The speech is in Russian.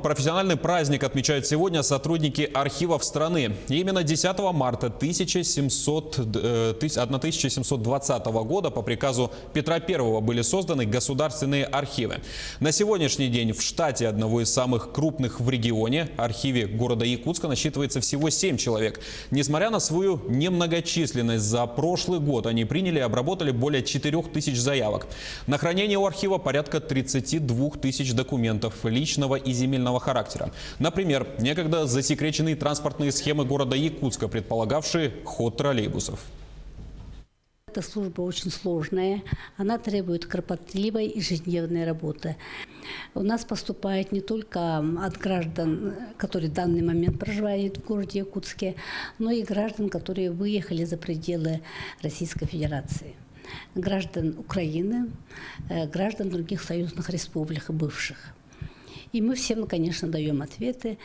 Профессиональный праздник отмечают сегодня сотрудники архивов страны. И именно 10 марта 1720 года по приказу Петра I были созданы государственные архивы. На сегодняшний день в штате одного из самых крупных в регионе, архиве города Якутска, насчитывается всего 7 человек. Несмотря на свою немногочисленность, за прошлый год они приняли и обработали более 4000 заявок. На хранение у архива порядка 32 тысяч документов личного и земельного характера. Например, некогда засекреченные транспортные схемы города Якутска, предполагавшие ход троллейбусов. Эта служба очень сложная, она требует кропотливой ежедневной работы. У нас поступает не только от граждан, которые в данный момент проживают в городе Якутске, но и граждан, которые выехали за пределы Российской Федерации. Граждан Украины, граждан других союзных республик бывших. И мы всем, конечно, даем ответы.